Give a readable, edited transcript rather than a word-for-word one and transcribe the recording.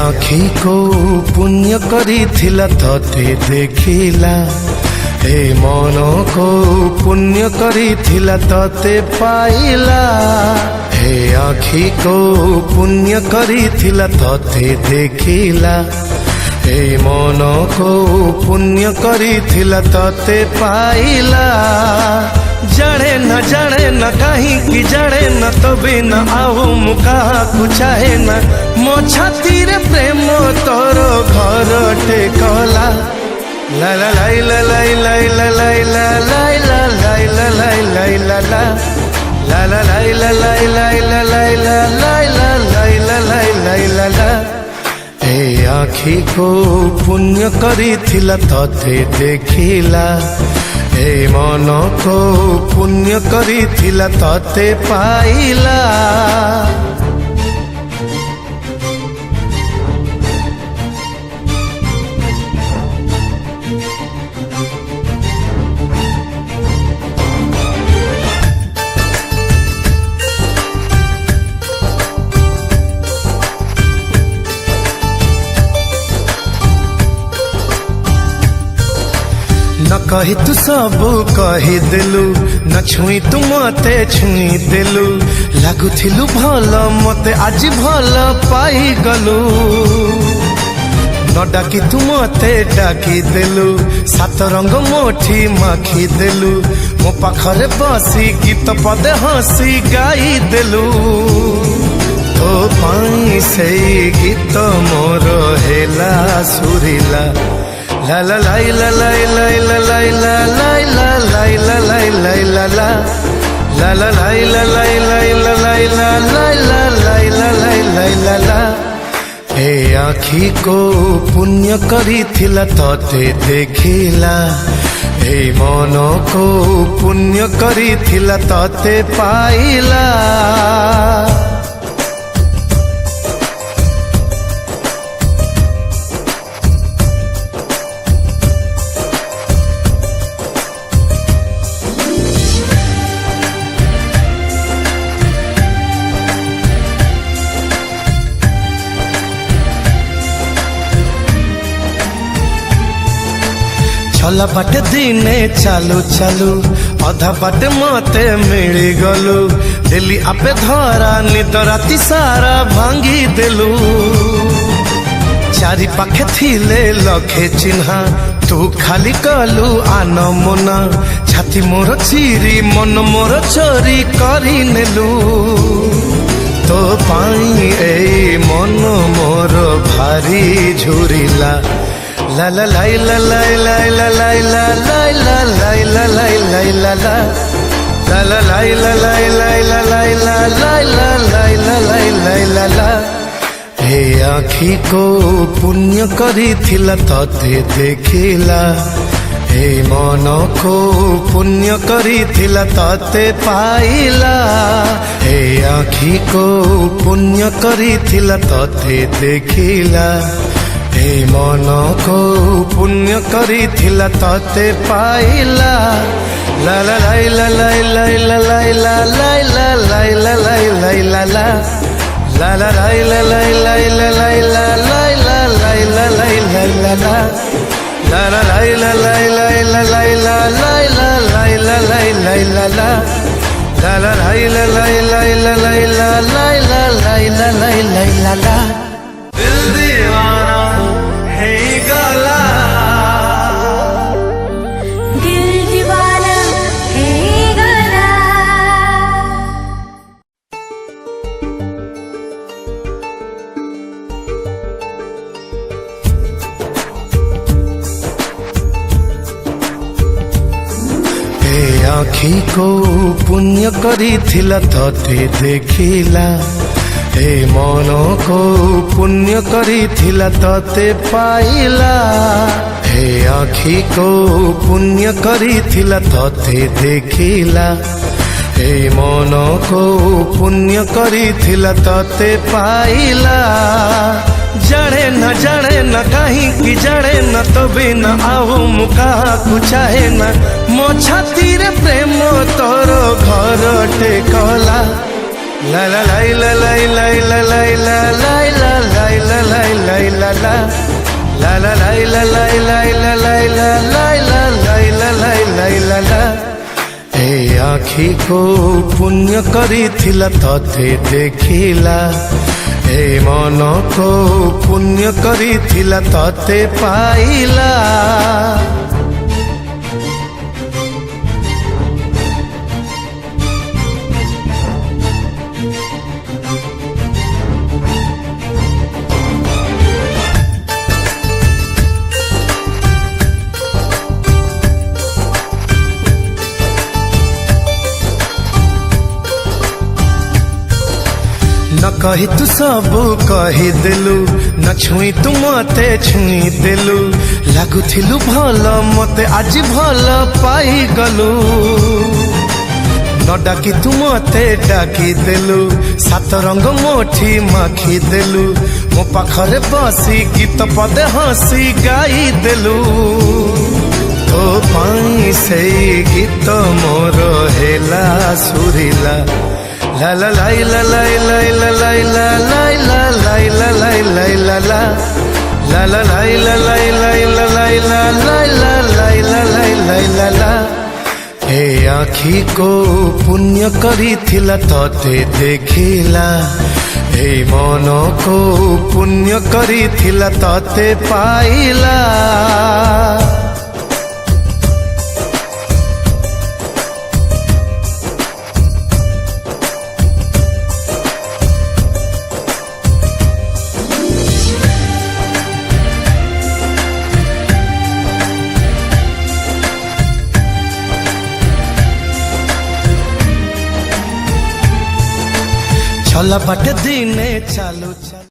आखी को पुण्य करी थिला तते देखिला, हे मन को पुण्य करी थिला तते पाइला। हे आखी को पुण्य करी थिला तते देखिला, हे मन को पुण्य करी थिला तते पाइला। जाने न कहीं की जाने न तो बिना आओ मुका कुचाहे न मो छाती रे प्रेम तोरो घर टेकला। ला ला लाई ला लाई लाई ला लाई ला लाई ला लाई ला लाई लाई ला ला ला ला लाई ला लाई लाई ला लाई ला लाई ला लाई ला लाई लाई ला ला। हे आखी को पुण्य करी थिला तते देखिला, हे मन को पुण्य करी थिला तते पाइला। न कही तू सब कही देलु, न छुई तू मते छुई देलु। लागुथिलु भल मते आज भल पाई गलु, न डाकी तू मते डाकी देलु। सात रंग मोठी माखी देलु, मो पाखरे बसी गीत पदे हसी गाई देलु। तो पाई से गीत मोर हेला सुरीला। ला ला लाई ला लाई लाई ला लाई ला लाई ला लाई ला लाई लाई ला ला ला ला लाई ला लाई लाई ला लाई ला लाई ला लाई ला लाई लाई ला ला। हे आखी को पुण्य करी थिला तते देखिला, हे मन को पुण्य करी थिला तते पाइला। छला बाटे दिने चालू चालू अधा बाटे मते मिली गलु। दिल्ली आपे धरा निद राति सारा भांगी देलु। चारि पाखे थिले लखे चिन्हा तू खाली कलु आन मोना। छाती मोर चिरी मन मोर चोरी करी नेलु। तो पाई ए मन मोर भारी झुरिला। ला ला लाई ला लाई लाई ला लाई ला लाई ला लाई ला लाई लाई ला ला ला ला लाई ला लाई लाई ला लाई ला लाई ला लाई ला लाई लाई ला ला। हे आखी को पुण्य करी थिला तते देखिला, हे मन को पुण्य करी थिला तते पाइला। हे आखी को पुण्य करी थिला तते देखिला, हे मन को पुण्य करी थिला तते पाइला। ला ला लाई ला लाई लाई ला लाई ला लाई ला लाई ला लाई लाई ला ला ला ला लाई ला लाई लाई ला लाई ला लाई ला लाई ला लाई लाई ला ला ला ला लाई ला लाई लाई ला लाई ला लाई ला लाई ला लाई लाई ला ला ला ला लाई ला लाई लाई ला लाई ला लाई ला लाई ला लाई लाई ला ला। दिल दीवाना है गला, दिल दीवाना है गला। हे आखी को पुण्य करी थिला तते देखिला, हे मन को पुण्य करी थिला तते पाइला। हे आखी को पुण्य करी थिला तते देखिला, हे मन को पुण्य करी थिला तते पाइला। जाने न कहीं की जाने न तो बिना आओ मुका कुचाहे न मो छाती रे प्रेम तोरो घर टेकला। La la la la la la la la la la la la la la la la la La la la la la la la la la la la la la la la la ए आखी को पुण्य करी थिला तते देखिला ए मन को पुण्य करी थिला तते पाइला न कही तू सब कही देलु न छुई तू मते छुई देलु लागुथिलु भल मते आज भल पाई गलु न डाकी तू मते डाकी देलु सात रंग मोठी माखी देलु मो पाखरे बसी गीत पदे हसी गाई देलु तो पाई से गीत मोर हेला सुरिला La la la la la la la la la la la la la la la la la La la la la la la la la la la la la la la la la ए आखी को पुण्य करी थिला तते देखिला ए मन को पुण्य करी थिला तते पाइला चला बाटे दिने चालू